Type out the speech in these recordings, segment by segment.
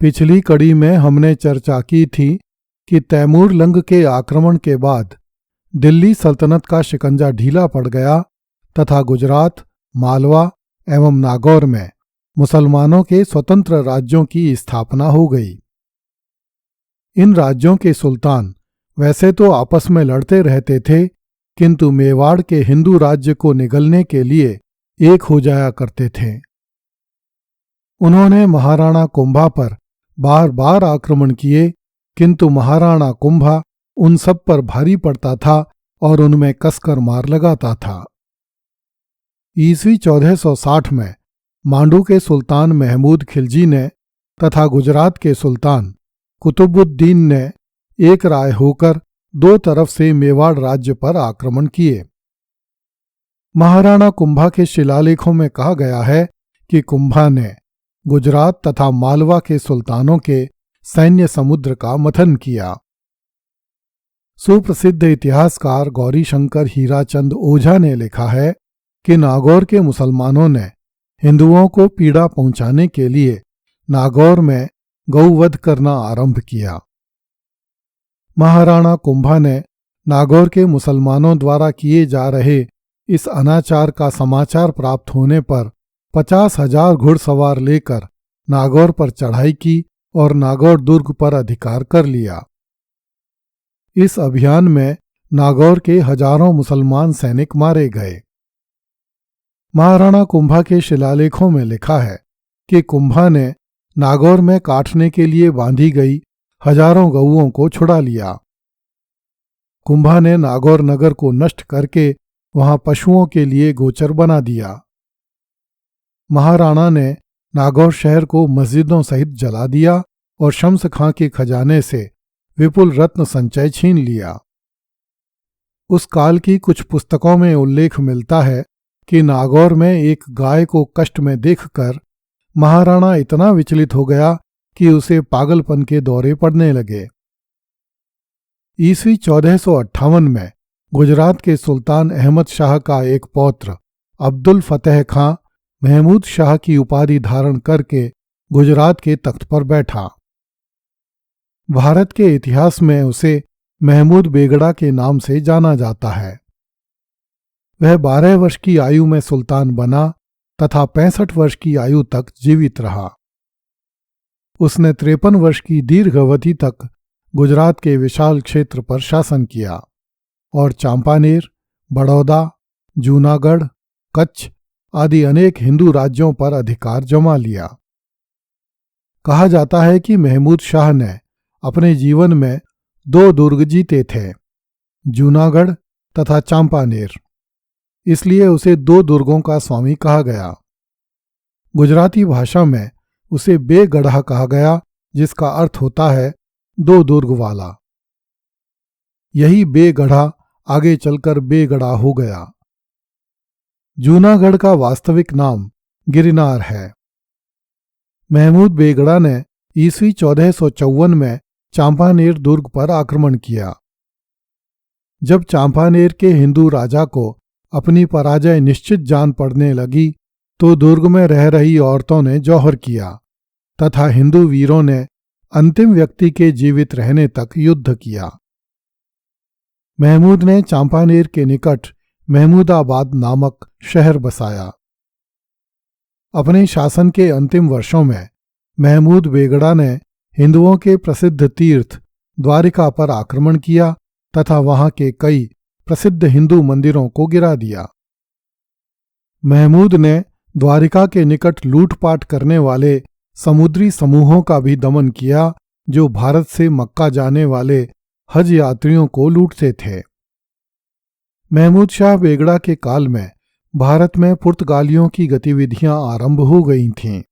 पिछली कड़ी में हमने चर्चा की थी कि तैमूर लंग के आक्रमण के बाद दिल्ली सल्तनत का शिकंजा ढीला पड़ गया तथा गुजरात, मालवा एवं नागौर में मुसलमानों के स्वतंत्र राज्यों की स्थापना हो गई। इन राज्यों के सुल्तान वैसे तो आपस में लड़ते रहते थे, किंतु मेवाड़ के हिंदू राज्य को निगलने के लिए एक हो जाया करते थे। उन्होंने महाराणा कुंभा पर बार बार आक्रमण किए, किंतु महाराणा कुंभा उन सब पर भारी पड़ता था और उनमें कसकर मार लगाता था। ईस्वी 1460 में मांडू के सुल्तान महमूद खिलजी ने तथा गुजरात के सुल्तान कुतुबुद्दीन ने एक राय होकर दो तरफ से मेवाड़ राज्य पर आक्रमण किए। महाराणा कुंभा के शिलालेखों में कहा गया है कि कुंभा ने गुजरात तथा मालवा के सुल्तानों के सैन्य समुद्र का मंथन किया। सुप्रसिद्ध इतिहासकार गौरीशंकर हीराचंद ओझा ने लिखा है कि नागौर के मुसलमानों ने हिंदुओं को पीड़ा पहुंचाने के लिए नागौर में गौवध करना आरंभ किया। महाराणा कुंभा ने नागौर के मुसलमानों द्वारा किए जा रहे इस अनाचार का समाचार प्राप्त होने पर 50,000 घुड़सवार लेकर नागौर पर चढ़ाई की और नागौर दुर्ग पर अधिकार कर लिया। इस अभियान में नागौर के हजारों मुसलमान सैनिक मारे गए। महाराणा कुंभा के शिलालेखों में लिखा है कि कुंभा ने नागौर में काटने के लिए बांधी गई हजारों गऊओं को छुड़ा लिया। कुंभा ने नागौर नगर को नष्ट करके वहां पशुओं के लिए गोचर बना दिया। महाराणा ने नागौर शहर को मस्जिदों सहित जला दिया और शम्स खां के खजाने से विपुल रत्न संचय छीन लिया। उस काल की कुछ पुस्तकों में उल्लेख मिलता है कि नागौर में एक गाय को कष्ट में देखकर महाराणा इतना विचलित हो गया कि उसे पागलपन के दौरे पड़ने लगे। ईस्वी 1458 में गुजरात के सुल्तान अहमद शाह का एक पौत्र अब्दुल फतेह खां महमूद शाह की उपाधि धारण करके गुजरात के तख्त पर बैठा। भारत के इतिहास में उसे महमूद बेगड़ा के नाम से जाना जाता है। वह 12 वर्ष की आयु में सुल्तान बना तथा 65 वर्ष की आयु तक जीवित रहा। उसने 53 वर्ष की दीर्घ अवधि तक गुजरात के विशाल क्षेत्र पर शासन किया और चांपानेर, बड़ौदा, जूनागढ़, कच्छ आदि अनेक हिंदू राज्यों पर अधिकार जमा लिया। कहा जाता है कि महमूद शाह ने अपने जीवन में 2 दुर्ग जीते थे, जूनागढ़ तथा चांपानेर, इसलिए उसे 2 दुर्गों का स्वामी कहा गया। गुजराती भाषा में उसे बेगढ़ा कहा गया, जिसका अर्थ होता है 2 दुर्ग वाला। यही बेगढ़ा आगे चलकर बेगड़ा हो गया। जूनागढ़ का वास्तविक नाम गिरनार है। महमूद बेगड़ा ने ईस्वी 1454 में चांपानेर दुर्ग पर आक्रमण किया। जब चांपानेर के हिंदू राजा को अपनी पराजय निश्चित जान पड़ने लगी तो दुर्ग में रह रही औरतों ने जौहर किया तथा हिंदू वीरों ने अंतिम व्यक्ति के जीवित रहने तक युद्ध किया। महमूद ने चांपानेर के निकट महमूदाबाद नामक शहर बसाया। अपने शासन के अंतिम वर्षों में महमूद बेगड़ा ने हिंदुओं के प्रसिद्ध तीर्थ द्वारिका पर आक्रमण किया तथा वहां के कई प्रसिद्ध हिंदू मंदिरों को गिरा दिया। महमूद ने द्वारिका के निकट लूटपाट करने वाले समुद्री समूहों का भी दमन किया, जो भारत से मक्का जाने वाले हज यात्रियों को लूटते थे। महमूद शाह बेगड़ा के काल में भारत में पुर्तगालियों की गतिविधियां आरंभ हो गई थीं।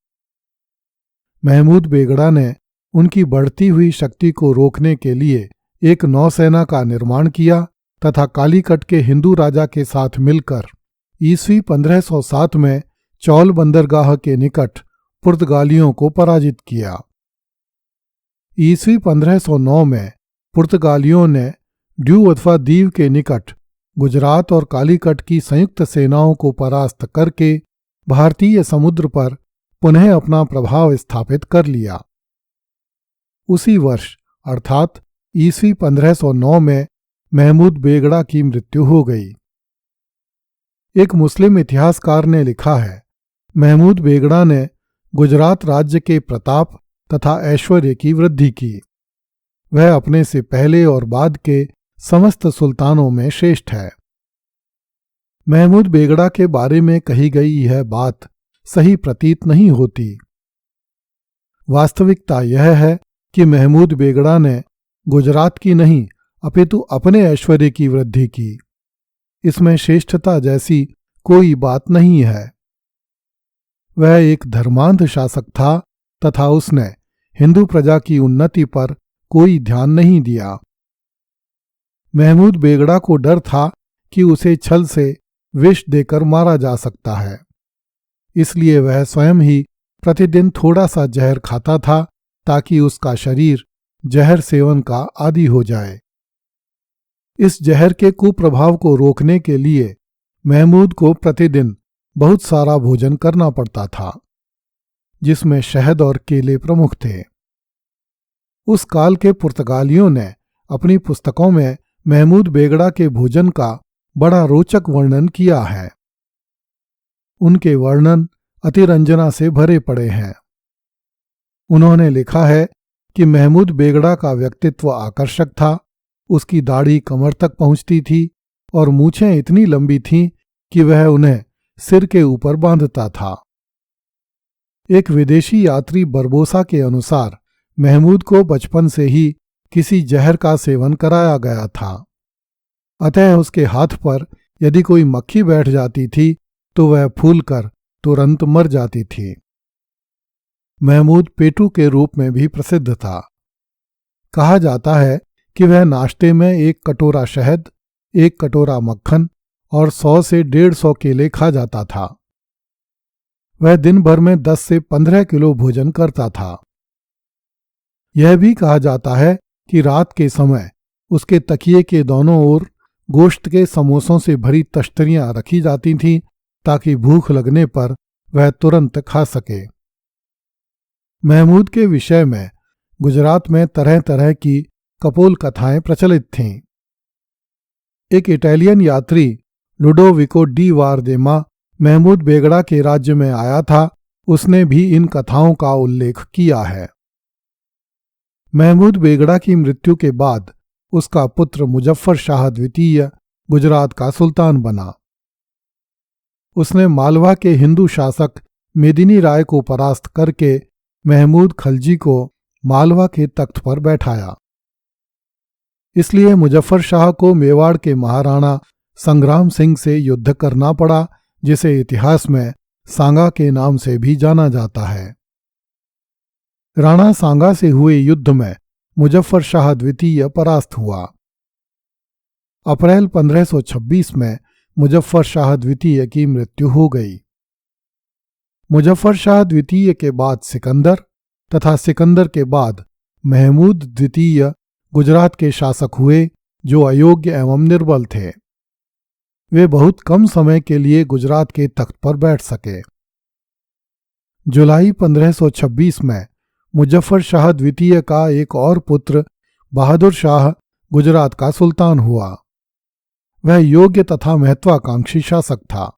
महमूद बेगड़ा ने उनकी बढ़ती हुई शक्ति को रोकने के लिए एक नौसेना का निर्माण किया तथा कालीकट के हिंदू राजा के साथ मिलकर ईस्वी 1507 में चौल बंदरगाह के निकट पुर्तगालियों को पराजित किया। ईस्वी 1509 में पुर्तगालियों ने ड्यू अथवा दीव के निकट गुजरात और कालीकट की संयुक्त सेनाओं को परास्त करके भारतीय समुद्र पर पुनः अपना प्रभाव स्थापित कर लिया। उसी वर्ष अर्थात ईस्वी 1509 में महमूद बेगड़ा की मृत्यु हो गई। एक मुस्लिम इतिहासकार ने लिखा है, महमूद बेगड़ा ने गुजरात राज्य के प्रताप तथा ऐश्वर्य की वृद्धि की। वह अपने से पहले और बाद के समस्त सुल्तानों में श्रेष्ठ है। महमूद बेगड़ा के बारे में कही गई यह बात सही प्रतीत नहीं होती। वास्तविकता यह है कि महमूद बेगड़ा ने गुजरात की नहीं अपितु अपने ऐश्वर्य की वृद्धि की। इसमें श्रेष्ठता जैसी कोई बात नहीं है। वह एक धर्मांध शासक था तथा उसने हिंदू प्रजा की उन्नति पर कोई ध्यान नहीं दिया। महमूद बेगड़ा को डर था कि उसे छल से विष देकर मारा जा सकता है, इसलिए वह स्वयं ही प्रतिदिन थोड़ा सा जहर खाता था ताकि उसका शरीर जहर सेवन का आदी हो जाए। इस जहर के कुप्रभाव को रोकने के लिए महमूद को प्रतिदिन बहुत सारा भोजन करना पड़ता था, जिसमें शहद और केले प्रमुख थे। उस काल के पुर्तगालियों ने अपनी पुस्तकों में महमूद बेगड़ा के भोजन का बड़ा रोचक वर्णन किया है। उनके वर्णन अतिरंजना से भरे पड़े हैं। उन्होंने लिखा है कि महमूद बेगड़ा का व्यक्तित्व आकर्षक था। उसकी दाढ़ी कमर तक पहुंचती थी और मूछें इतनी लंबी थीं कि वह उन्हें सिर के ऊपर बांधता था। एक विदेशी यात्री बरबोसा के अनुसार महमूद को बचपन से ही किसी जहर का सेवन कराया गया था, अतः उसके हाथ पर यदि कोई मक्खी बैठ जाती थी तो वह फूलकर तुरंत मर जाती थी। महमूद पेटू के रूप में भी प्रसिद्ध था। कहा जाता है कि वह नाश्ते में 1 कटोरा शहद, 1 कटोरा मक्खन और 100 से 150 केले खा जाता था। वह दिन भर में 10 से 15 किलो भोजन करता था। यह भी कहा जाता है कि रात के समय उसके तकिए के दोनों ओर गोश्त के समोसों से भरी तश्तरियां रखी जाती थीं ताकि भूख लगने पर वह तुरंत खा सके। महमूद के विषय में गुजरात में तरह तरह की कपोल कथाएं प्रचलित थीं। एक इटालियन यात्री लुडोविको डी वारदेमा महमूद बेगड़ा के राज्य में आया था। उसने भी इन कथाओं का उल्लेख किया है। महमूद बेगड़ा की मृत्यु के बाद उसका पुत्र मुजफ्फर शाह द्वितीय गुजरात का सुल्तान बना। उसने मालवा के हिंदू शासक मेदिनी राय को परास्त करके महमूद खलजी को मालवा के तख्त पर बैठाया। इसलिए मुजफ्फर शाह को मेवाड़ के महाराणा संग्राम सिंह से युद्ध करना पड़ा, जिसे इतिहास में सांगा के नाम से भी जाना जाता है। राणा सांगा से हुए युद्ध में मुजफ्फर शाह द्वितीय परास्त हुआ। अप्रैल 1526 में मुजफ्फर शाह द्वितीय की मृत्यु हो गई। मुजफ्फर शाह द्वितीय के बाद सिकंदर तथा सिकंदर के बाद महमूद द्वितीय गुजरात के शासक हुए, जो अयोग्य एवं निर्बल थे। वे बहुत कम समय के लिए गुजरात के तख्त पर बैठ सके। जुलाई 1526 में मुजफ्फर शाह द्वितीय का एक और पुत्र बहादुर शाह गुजरात का सुल्तान हुआ। वह योग्य तथा महत्वाकांक्षी शासक था।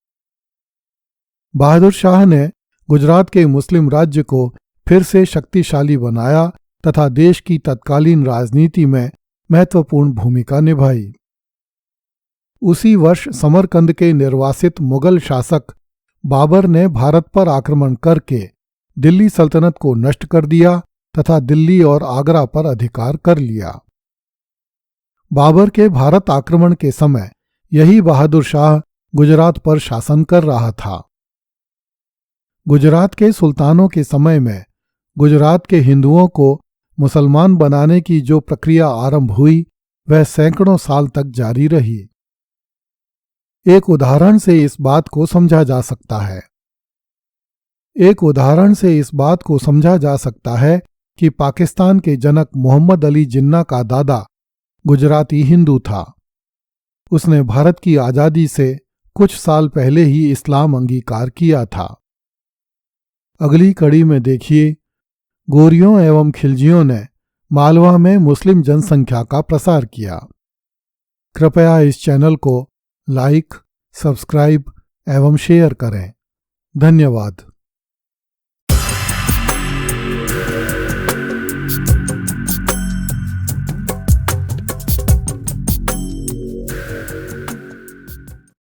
बहादुर शाह ने गुजरात के मुस्लिम राज्य को फिर से शक्तिशाली बनाया तथा देश की तत्कालीन राजनीति में महत्वपूर्ण भूमिका निभाई। उसी वर्ष समरकंद के निर्वासित मुगल शासक बाबर ने भारत पर आक्रमण करके दिल्ली सल्तनत को नष्ट कर दिया तथा दिल्ली और आगरा पर अधिकार कर लिया। बाबर के भारत आक्रमण के समय यही बहादुर शाह गुजरात पर शासन कर रहा था। गुजरात के सुल्तानों के समय में गुजरात के हिंदुओं को मुसलमान बनाने की जो प्रक्रिया आरंभ हुई, वह सैकड़ों साल तक जारी रही। एक उदाहरण से इस बात को समझा जा सकता है कि पाकिस्तान के जनक मोहम्मद अली जिन्ना का दादा गुजराती हिंदू था। उसने भारत की आज़ादी से कुछ साल पहले ही इस्लाम अंगीकार किया था। अगली कड़ी में देखिए, गोरियों एवं खिलजियों ने मालवा में मुस्लिम जनसंख्या का प्रसार किया। कृपया इस चैनल को लाइक, सब्सक्राइब एवं शेयर करें। धन्यवाद।